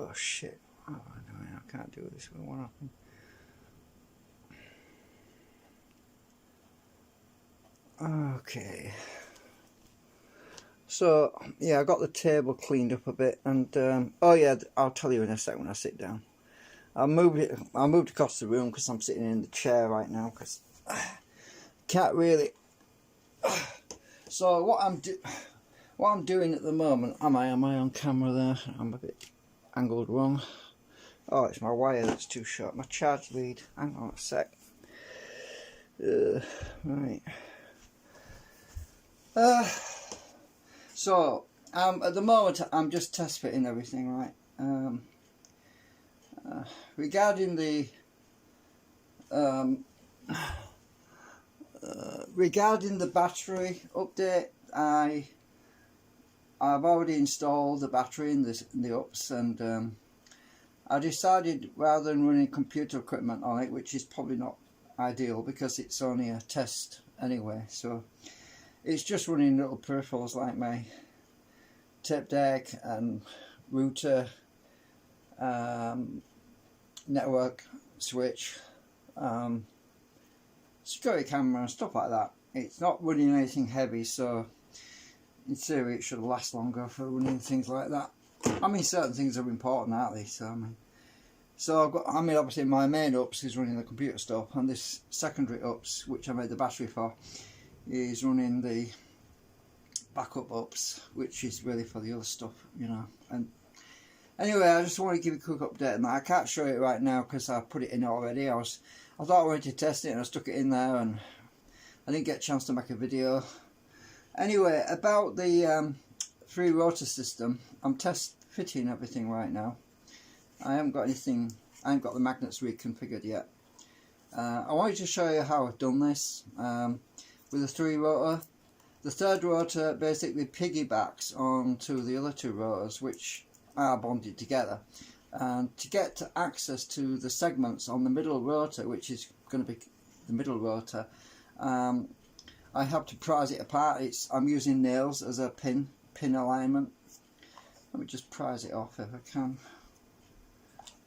Oh shit. Oh, no, I can't do this. What happened? Okay. So, yeah, I got the table cleaned up a bit, and oh yeah, I'll tell you in a sec when I sit down. I moved across the room because I'm sitting in the chair right now because can't really. So what I'm doing at the moment, am I on camera there? I'm a bit angled wrong. Oh, it's my wire that's too short. My charge lead. Hang on a sec. Right. So at the moment I'm just test fitting everything, right? Regarding the battery update, I've already installed the battery in the ups, and I decided, rather than running computer equipment on it, which is probably not ideal because it's only a test anyway, so it's just running little peripherals like my tape deck and router, network switch, security camera and stuff like that. It's not running anything heavy, so in theory it should last longer for running things like that. I mean, certain things are important, aren't they? So I've got, obviously my main ups is running the computer stuff, and this secondary ups, which I made the battery for, is running the backup ups, which is really for the other stuff, you know. And anyway, I just want to give you a quick update on that. I can't show it right now because I put it in already. I thought I wanted to test it, and I stuck it in there, and I didn't get a chance to make a video. Anyway, about the 3 rotor system, I'm test fitting everything right now. I haven't got the magnets reconfigured yet. I wanted to show you how I've done this with the 3 rotor. The 3rd rotor basically piggybacks onto the other 2 rotors, which are bonded together. And to get access to the segments on the middle rotor, which is going to be the middle rotor, I have to prise it apart. I'm using nails as a pin alignment. Let me just prise it off if I can.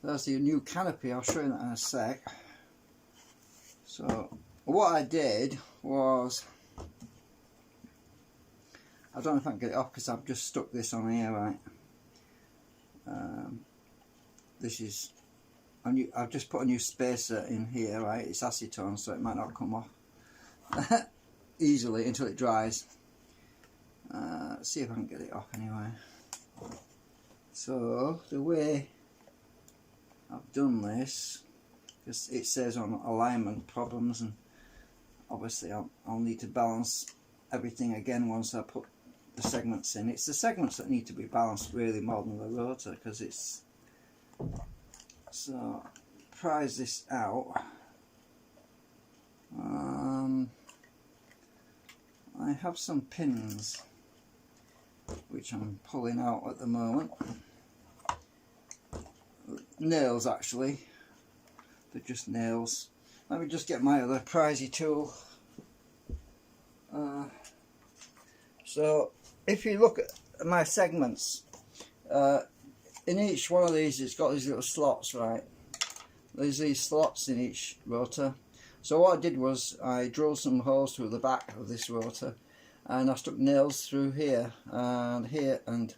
There's the new canopy. I'll show you that in a sec. So what I did was, I don't know if I can get it off because I've just stuck this on here, right? This is, I've just put a new spacer in here, right? It's acetone, so it might not come off easily until it dries. Let's see if I can get it off anyway. So the way I've done this, because it says on alignment problems, and obviously I'll need to balance everything again once I put the segments in. It's the segments that need to be balanced really more than the rotor, because it's, so prise this out. I have some pins which I'm pulling out at the moment. Nails, actually. They're just nails. Let me just get my other prisey tool. So if you look at my segments, in each one of these it's got these little slots, right? There's these slots in each rotor. So what I did was I drilled some holes through the back of this rotor, and I stuck nails through here and here and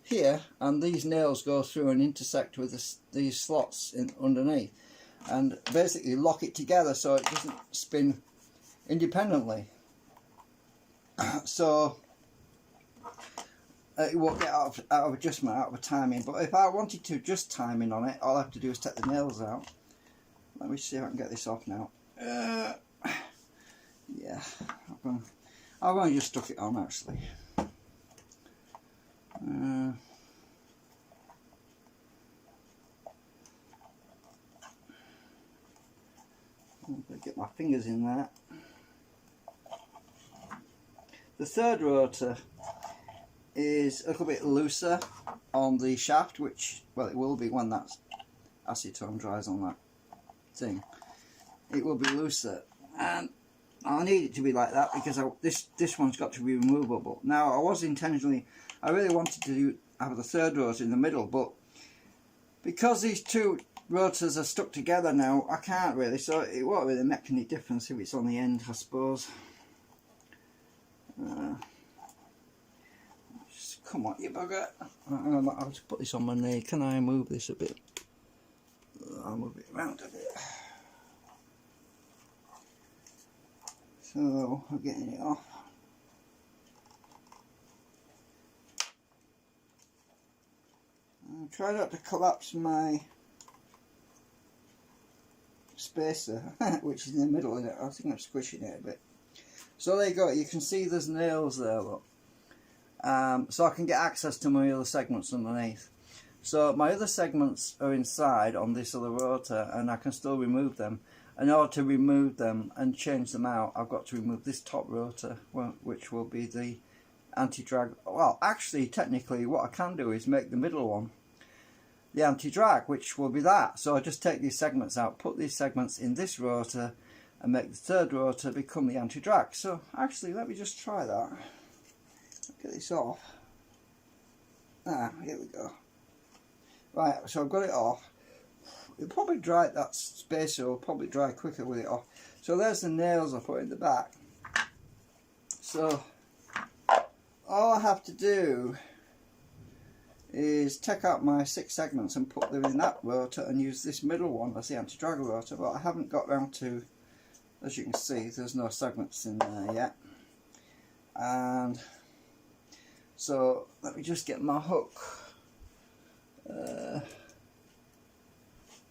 here, and these nails go through and intersect with these slots underneath, and basically lock it together so it doesn't spin independently. So it won't get out of adjustment, out of timing. But if I wanted to adjust timing on it, all I have to do is take the nails out. Let me see if I can get this off now. Yeah, I've only just stuck it on actually. I'll get my fingers in there. The 3rd rotor is a little bit looser on the shaft, which, well, it will be when that acetone dries on that thing. It will be looser, and I need it to be like that because this one's got to be removable. Now I really wanted to have the 3rd rotor in the middle, but because these two rotors are stuck together now, I can't really, so it won't really make any difference if it's on the end, I suppose. Just come on, you bugger. I'll just put this on my knee. Can I move this a bit? I'll move it around a bit. So, I'm getting it off. I'll try not to collapse my spacer, which is in the middle of it. I think I'm squishing it a bit. So there you go, you can see there's nails there, look. So I can get access to my other segments underneath. So my other segments are inside on this other rotor, and I can still remove them. In order to remove them and change them out, I've got to remove this top rotor, which will be the anti-drag. Well, actually, technically, what I can do is make the middle one the anti-drag, which will be that. So I just take these segments out, put these segments in this rotor, and make the third rotor become the anti-drag. So actually, let me just try that. Get this off. Here we go. Right, so I've got it off. It'll probably dry, that spacer will probably dry quicker with it off. So there's the nails I put in the back. So all I have to do is take out my 6 segments and put them in that rotor and use this middle one as the anti-drag rotor, but I haven't got round to, as you can see, there's no segments in there yet. And so let me just get my hook.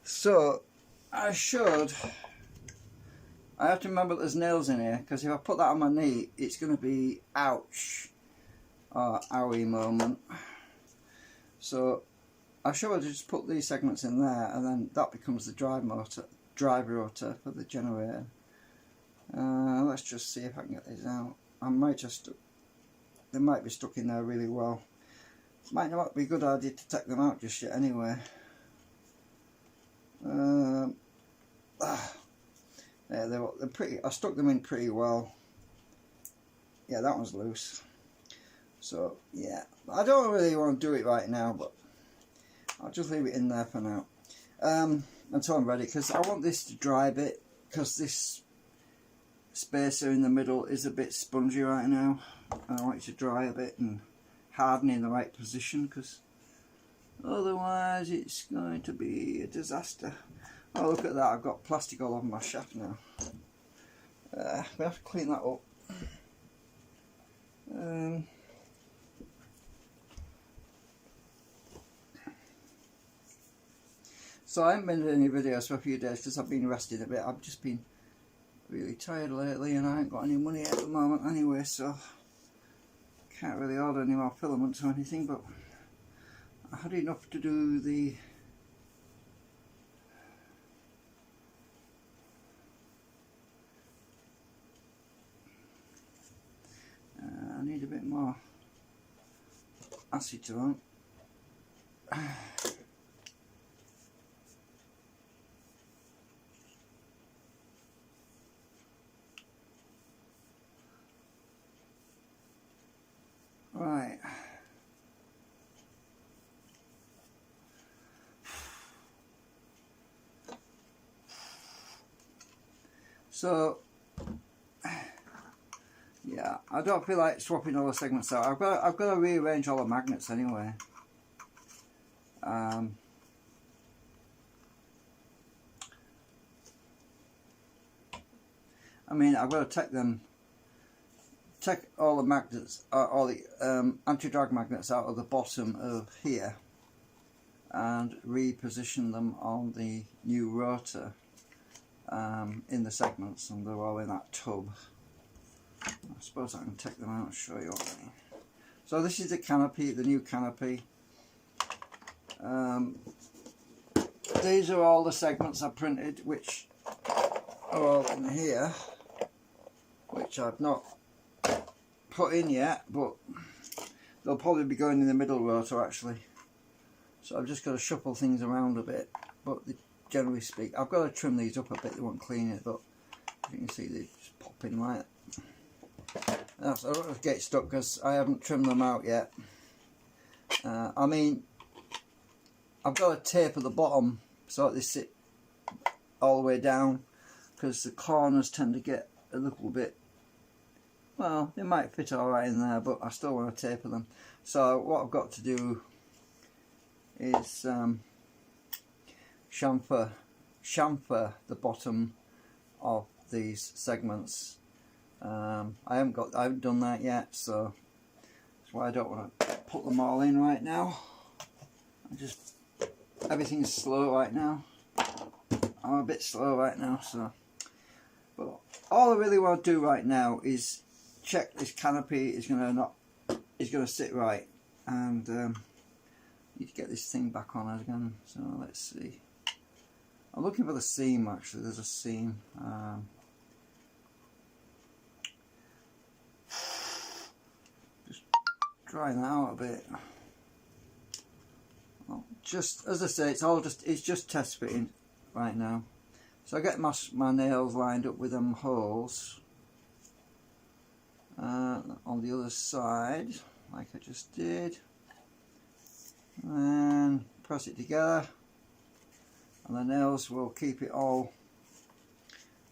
So I have to remember that there's nails in here, because if I put that on my knee, it's going to be ouch or owie moment. So I should have just put these segments in there, and then that becomes the drive rotor for the generator. Let's just see if I can get these out. I might just, they might be stuck in there really well. Might not be a good idea to take them out just yet anyway. Yeah, they're pretty. I stuck them in pretty well. Yeah, that one's loose. So yeah, I don't really want to do it right now, but I'll just leave it in there for now until I'm ready, because I want this to dry a bit, because this spacer in the middle is a bit spongy right now, and I want it to dry a bit and harden in the right position, because otherwise it's going to be a disaster. Oh, look at that, I've got plastic all over my shaft now. We have to clean that up. So I haven't been doing any videos for a few days because I've been resting a bit. I've just been really tired lately, and I ain't got any money at the moment anyway, so can't really order any more filaments or anything, but I had enough to do the I need a bit more acetone. Right. So yeah, I don't feel like swapping all the segments out. I've got to rearrange all the magnets anyway. I mean, I've got to take all the magnets, all the anti-drag magnets out of the bottom of here and reposition them on the new rotor in the segments, and they're all in that tub. I suppose I can take them out and show you what I mean. So this is the canopy, the new canopy. These are all the segments I printed, which are all in here, which I've not put in yet, but they'll probably be going in the middle rotor actually. So I've just got to shuffle things around a bit, but generally speaking, I've got to trim these up a bit. They won't clean it, but you can see they just pop in like that. I don't want to get stuck because I haven't trimmed them out yet. I mean, I've got to tape at the bottom so that they sit all the way down, because the corners tend to get a little bit, well, they might fit alright in there, but I still want to taper them. So what I've got to do is chamfer the bottom of these segments. I haven't done that yet, so that's why I don't want to put them all in right now. Everything's slow right now. I'm a bit slow right now, so. But all I really want to do right now is check this canopy is going to sit right, and need to get this thing back on again. So let's see. I'm looking for the seam. Actually, there's a seam. Just drying that out a bit. Well, just as I say, it's just test fitting right now. So I get my nails lined up with them holes on the other side, like I just did, and press it together, and the nails will keep it all.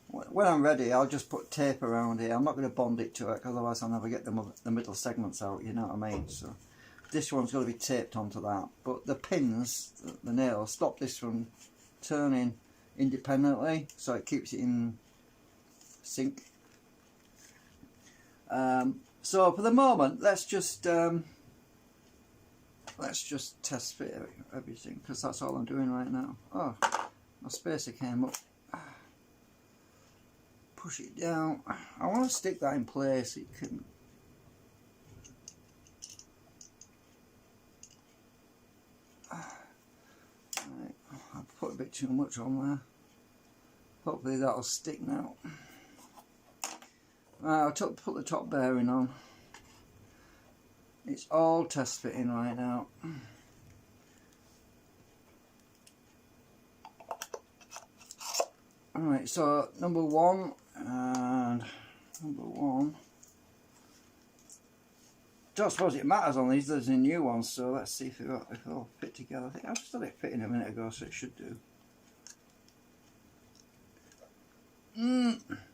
When I'm ready, I'll just put tape around here. I'm not going to bond it to it, otherwise I'll never get the middle segments out, you know what I mean? So this one's got to be taped onto that, but the pins, the nails, stop this from turning independently, so it keeps it in sync. So for the moment, let's just test fit everything, because that's all I'm doing right now. Oh, my spacer came up. Push it down. I want to stick that in place. It can. Right, I've put a bit too much on there. Hopefully that'll stick now. Right, I'll put the top bearing on. It's all test fitting right now. Alright, so number one and number one. Don't suppose it matters on these, there's a new one, so let's see if it'll fit together. I think I just had it fitting a minute ago, so it should do.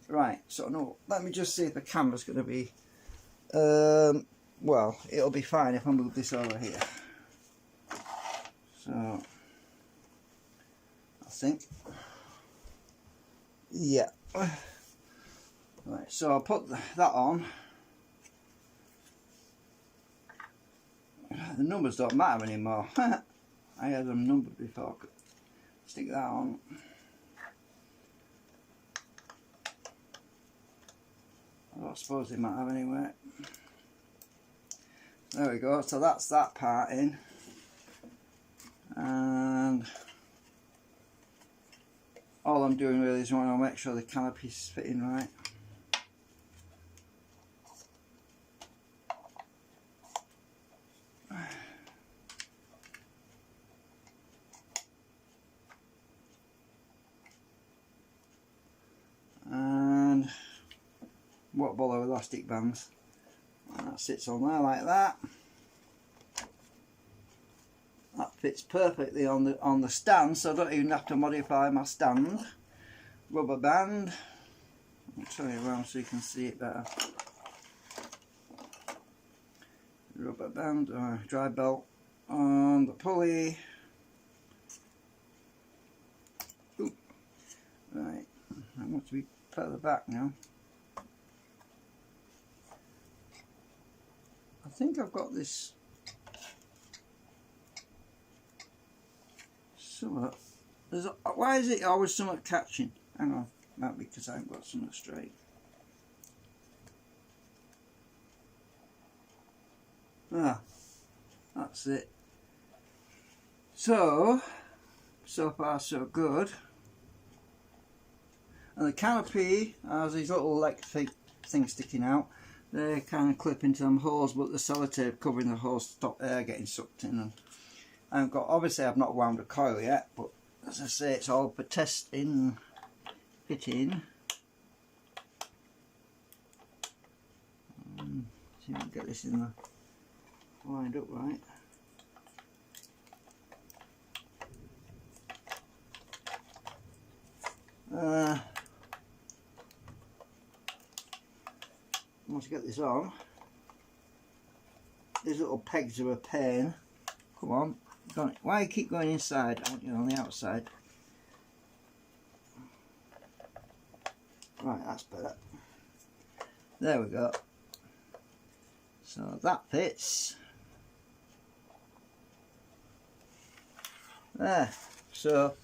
Right, so no, let me just see if the camera's going to be, well, it'll be fine if I move this over here. So, I think, yeah. Right, so I'll put that on. The numbers don't matter anymore. I had them numbered before. Stick that on. I don't suppose they might have anywhere. There we go, so that's that part in. And all I'm doing really is want to make sure the canopy's fitting right. And what bother elastic bands. And that sits on there like that. That fits perfectly on the stand, so I don't even have to modify my stand. Rubber band. I'll turn it around so you can see it better. Rubber band, dry belt on the pulley. Ooh. Right, I want to be further back now. I think I've got this somewhat. Why is it always somewhat catching? Hang on, might be because I haven't got something straight. Ah, that's it. So far so good. And the canopy has these little electric things sticking out. They kind of clip into them holes, but the sellotape covering the holes to stop air getting sucked in. And obviously I've not wound a coil yet, but as I say, it's all for testing, fitting. See if I can get this in the lined up right. Once I get this on, these little pegs are a pain. Come on, why you keep going inside? I want you on the outside. Right, that's better. There we go. So that fits. There. So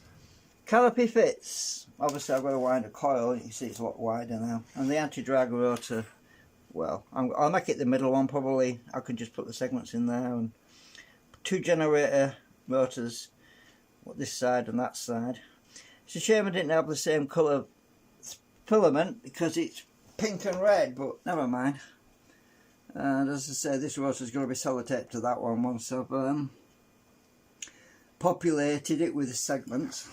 canopy fits. Obviously I've got to wind a coil. You can see it's a lot wider now. And the anti-drag rotor, well, I'll make it the middle one probably. I could just put the segments in there. And 2 generator motors, this side and that side. It's a shame I didn't have the same colour filament because it's pink and red, but never mind. And as I say, this rotor's going to be sellotaped to that one once I've populated it with the segments.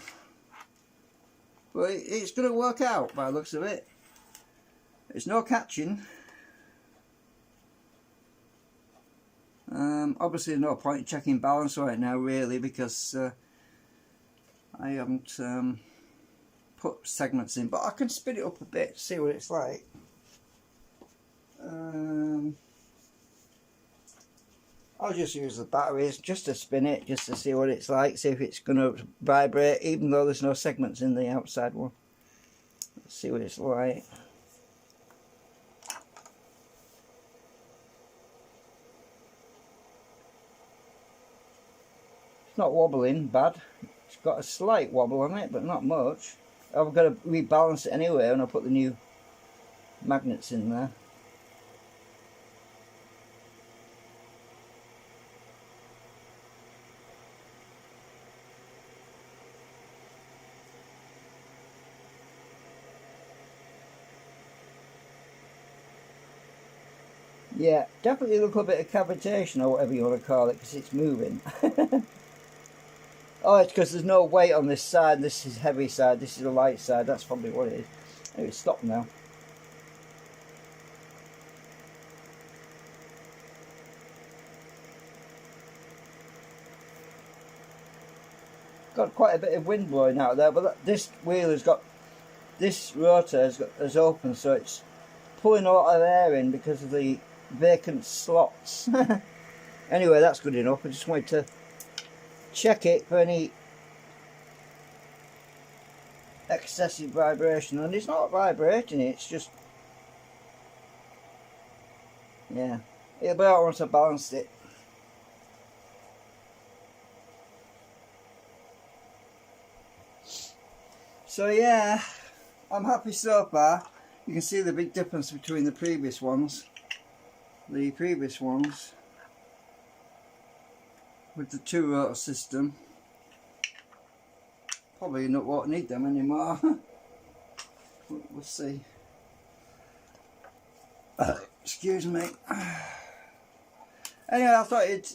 But it's going to work out by the looks of it. It's no catching. Obviously no point in checking balance right now really, because I haven't put segments in, but I can speed it up a bit to see what it's like. I'll just use the batteries just to spin it, just to see what it's like, see if it's going to vibrate, even though there's no segments in the outside one. Let's see what it's like. It's not wobbling bad. It's got a slight wobble on it, but not much. I've got to rebalance it anyway when I put the new magnets in there. Yeah, definitely look a bit of cavitation or whatever you want to call it, because it's moving. Oh, it's because there's no weight on this side. This is heavy side, this is the light side. That's probably what it is. Oh, it's stopped now. Got quite a bit of wind blowing out there, but this wheel has got, this rotor has opened, so it's pulling a lot of air in because of the vacant slots. Anyway, that's good enough. I just wanted to check it for any excessive vibration, and it's not vibrating, it's just, yeah, it'll be out once I balanced it. So yeah, I'm happy so far. You can see the big difference between the previous ones. The previous ones with the 2 rotor system, probably won't need them anymore. We'll see. Excuse me. Anyway, I thought you'd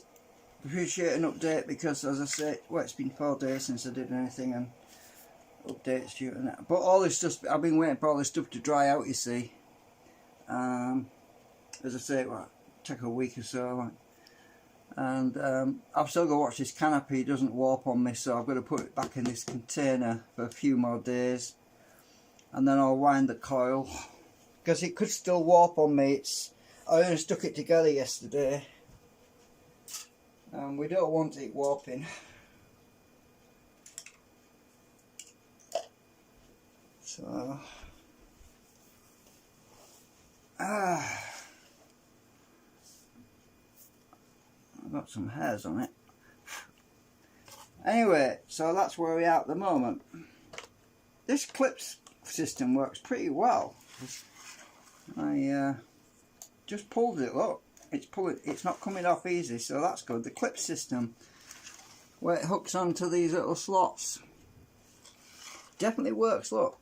appreciate an update, because as I say, well, it's been 4 days since I did anything, and updates due and that. But all this stuff, I've been waiting for all this stuff to dry out, you see. As I say, it will take a week or so. And I've still got to watch this canopy. It doesn't warp on me, so I've got to put it back in this container for a few more days, and then I'll wind the coil, because it could still warp on me. I only stuck it together yesterday, and we don't want it warping. So I've got some hairs on it. Anyway, so that's where we are at the moment. This clips system works pretty well. I just pulled it, look. It's not coming off easy, so that's good. The clip system, where it hooks onto these little slots, definitely works, look.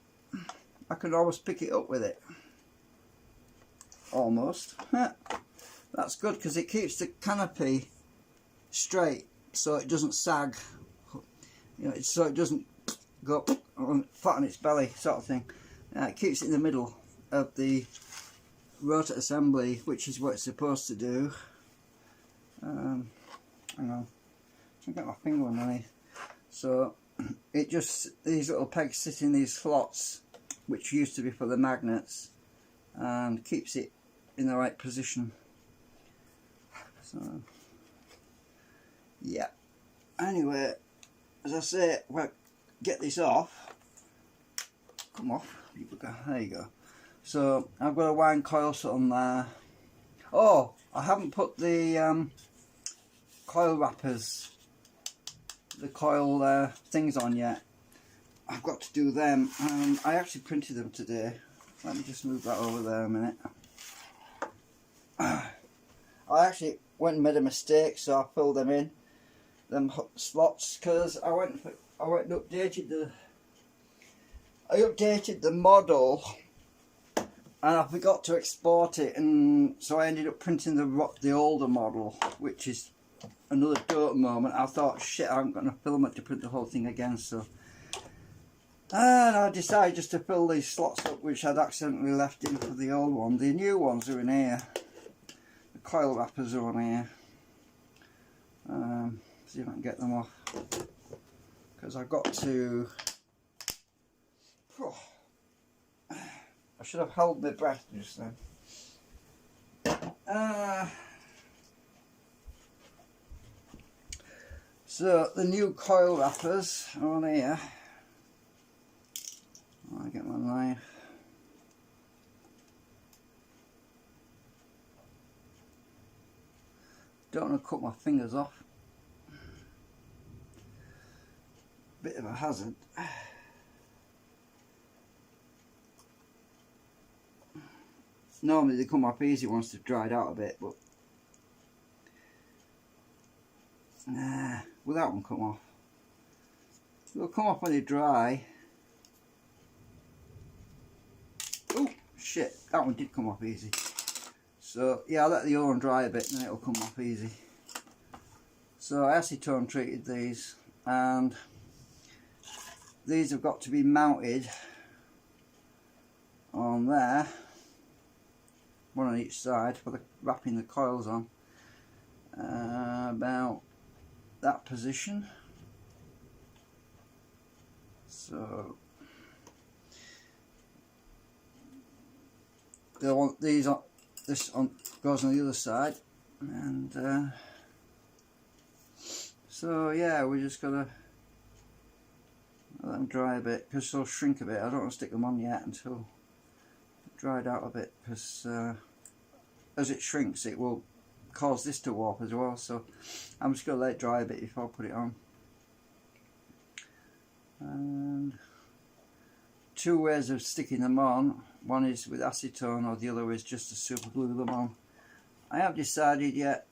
I could almost pick it up with it. Almost. That's good, because it keeps the canopy straight, so it doesn't sag, you know, so it doesn't go flat on its belly, sort of thing. It keeps it in the middle of the rotor assembly, which is what it's supposed to do. Hang on, I can get my finger underneath. So it just, these little pegs sit in these slots, which used to be for the magnets, and keeps it in the right position. So yeah, anyway, as I say, well, get this off, come off, there you go. So I've got a wind coil set on there. Oh, I haven't put the coil wrappers, the coil things on yet. I've got to do them. I actually printed them today. Let me just move that over there a minute. I actually went and made a mistake, so I filled them in, them slots, because I went and updated the model, and I forgot to export it, and so I ended up printing the older model, which is another dope moment. I thought, shit, I'm going to film it to print the whole thing again, so. And I decided just to fill these slots up, which I'd accidentally left in for the old one. The new ones are in here. The coil wrappers are on here. See if I can get them off. Because I've got to... I should have held my breath just then. So the new coil wrappers are on here. I get my knife. Don't want to cut my fingers off. Bit of a hazard. Normally they come off easy once they've dried out a bit, but nah, will that one come off? They'll come off when they dry. Oh shit, that one did come off easy. So yeah, I'll let the other one dry a bit and then it'll come off easy. So I acetone treated these, and these have got to be mounted on there, one on each side for the wrapping the coils on, about that position. So they'll want these on, this on goes on the other side, and so yeah, we just gotta let them dry a bit because they'll shrink a bit. I don't want to stick them on yet until dried out a bit, because as it shrinks it will cause this to warp as well, so I'm just going to let it dry a bit before I put it on. And two ways of sticking them on, one is with acetone or the other is just to super glue them on. I haven't decided yet.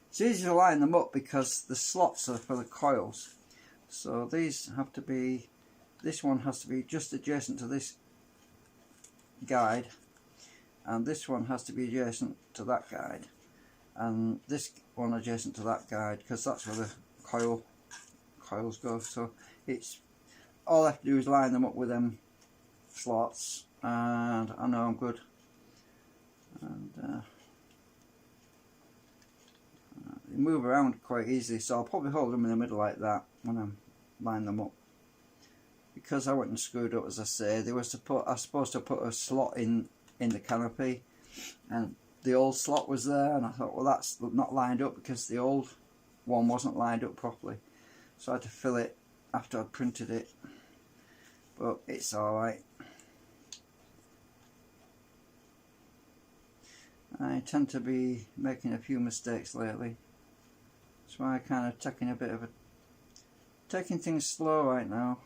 It's easy to line them up because the slots are for the coils. So these have to be, this one has to be just adjacent to this guide, and this one has to be adjacent to that guide, and this one adjacent to that guide, because that's where the coils go. So it's all I have to do is line them up with them slots, and I know I'm good. And they move around quite easily, so I'll probably hold them in the middle like that when I'm lining them up. Because I went and screwed up, as I say, I was supposed to put a slot in the canopy, and the old slot was there, and I thought, well, that's not lined up because the old one wasn't lined up properly, so I had to fill it after I'd printed it, but it's alright. I tend to be making a few mistakes lately. That's why I kind of taking things slow right now.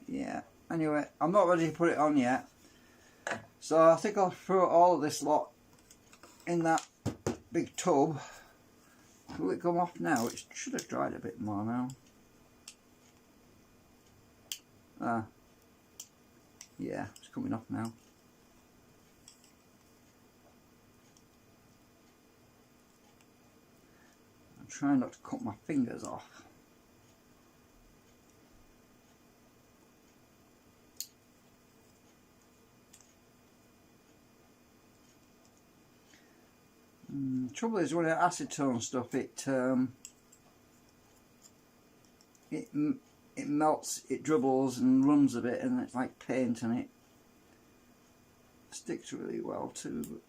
Yeah, anyway, I'm not ready to put it on yet, so I think I'll throw all of this lot in that big tub. Will it come off now? It should have dried a bit more now. Yeah, it's coming off now. I'm trying not to cut my fingers off. The trouble is, when I acetone stuff, it melts, it dribbles and runs a bit, and it's like paint, and it sticks really well too.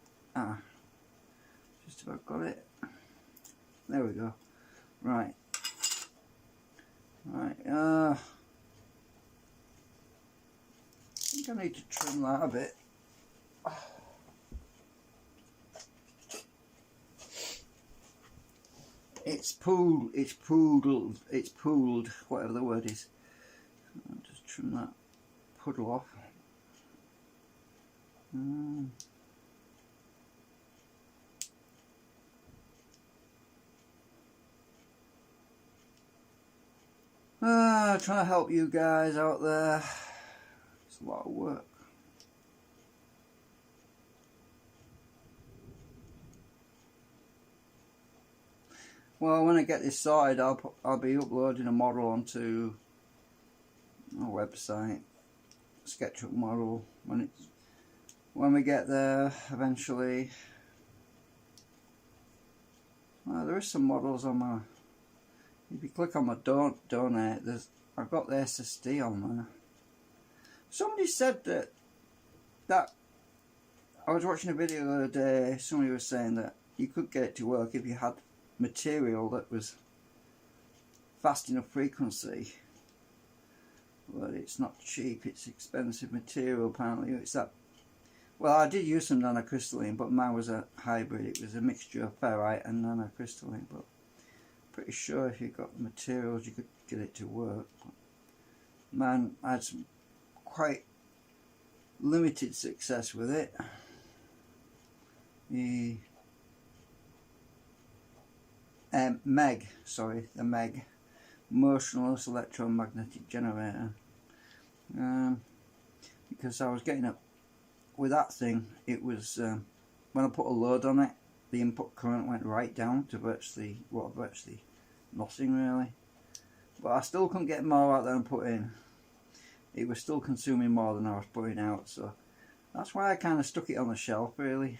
Just about got it. There we go. Right. I think I need to trim that a bit. It's pooled, whatever the word is. I'll just trim that puddle off. Trying to help you guys out there. It's a lot of work. Well, when I get this sorted, I'll be uploading a model onto our website, SketchUp model. When we get there eventually. There is some models on my. If you click on my donate, I've got the SSD on there. Somebody said that I was watching a video the other day. Somebody was saying that you could get it to work if you had material that was fast enough frequency, but it's not cheap. It's expensive material apparently. It's that. Well, I did use some nanocrystalline, but mine was a hybrid. It was a mixture of ferrite and nanocrystalline, but pretty sure if you got the materials you could get it to work. But man, I had some quite limited success with it. The MEG, motionless electromagnetic generator, because I was getting up with that thing. It was when I put a load on it, the input current went right down to virtually nothing really, but I still couldn't get more out than I put in. It was still consuming more than I was putting out, so that's why I kind of stuck it on the shelf really.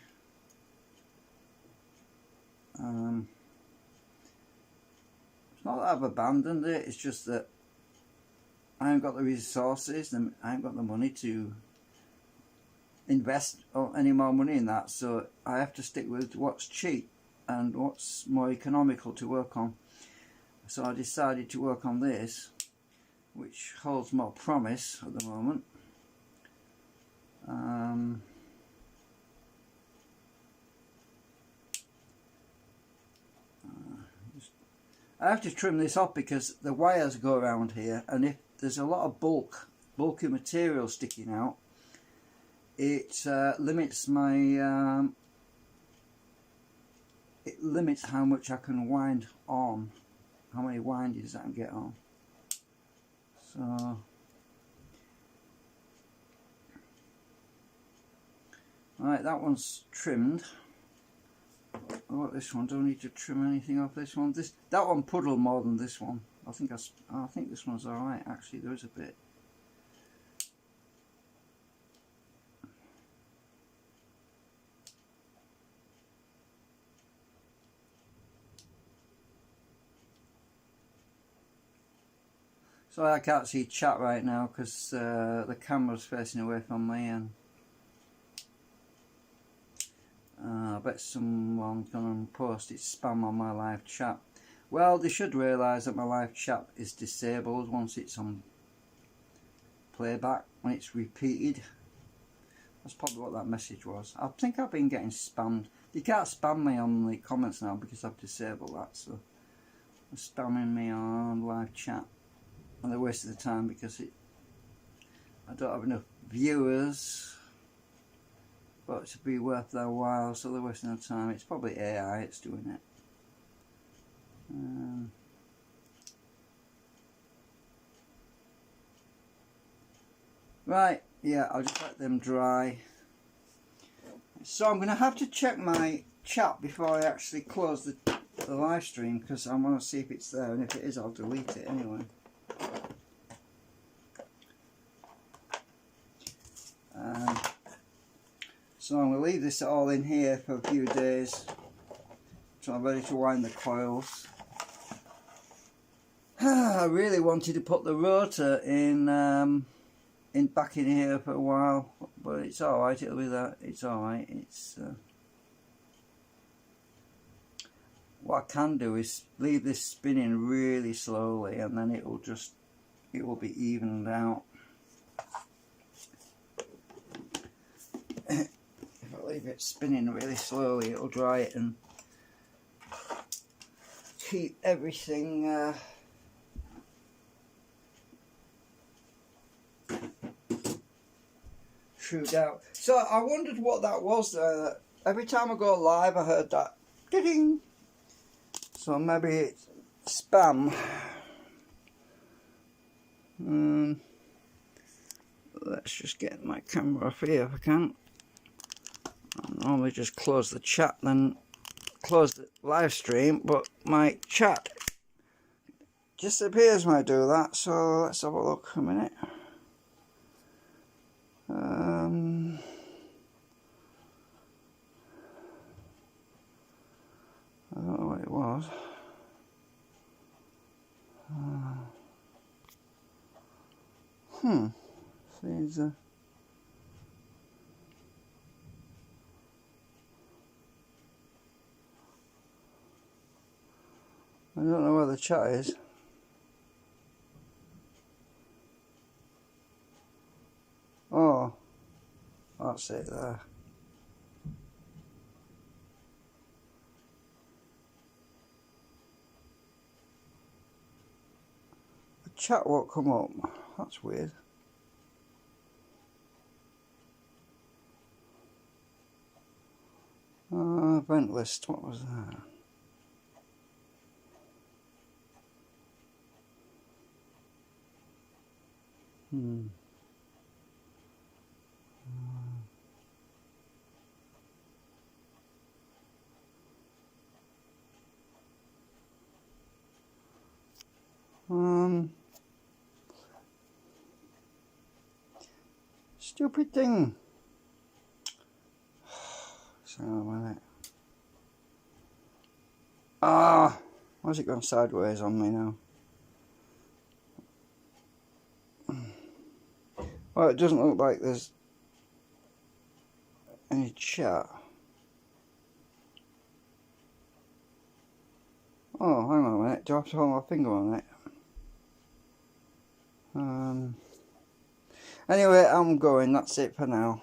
It's not that I've abandoned it, it's just that I haven't got the resources and I haven't got the money to invest any more money in that, so I have to stick with what's cheap and what's more economical to work on. So I decided to work on this, which holds more promise at the moment. I have to trim this off because the wires go around here, and if there's a lot of bulky material sticking out, it limits my it limits how much I can wind on, how many windings I can get on. So right, that one's trimmed. Oh, this one, don't need to trim anything off this one. That one puddled more than this one. I think this one's alright actually. There is a bit. So I can't see chat right now because the camera's facing away from me, and I bet someone's going to post its spam on my live chat. Well, they should realise that my live chat is disabled once it's on playback, when it's repeated. That's probably what that message was. I think I've been getting spammed. You can't spam me on the comments now because I've disabled that, so they're spamming me on live chat. And they're wasting the time because I don't have enough viewers for it to be worth their while, so they're wasting their time. It's probably AI it's doing it. Right, yeah, I'll just let them dry. So I'm going to have to check my chat before I actually close the live stream, because I want to see if it's there, and if it is I'll delete it anyway. So I'm going to leave this all in here for a few days So I'm ready to wind the coils. I really wanted to put the rotor in back in here for a while, but it's alright, it'll be that, it's alright. It's what I can do is leave this spinning really slowly, and then it will be evened out. If I leave it spinning really slowly, it'll dry it and keep everything trued out. So I wondered what that was there. Every time I go live I heard that ding. So maybe it's spam. Let's just get my camera off here if I can. I normally just close the chat, then close the live stream, but my chat disappears when I do that, so let's have a look a minute. I don't know what it was. Seems I don't know where the chat is. Oh, that's it there. The chat won't come up. That's weird. Event list, what was that? Stupid thing. So, wait. Why's it gone sideways on me now? Well, it doesn't look like there's any chat. Oh, hang on a minute. Do I have to hold my finger on it? Anyway, I'm going. That's it for now.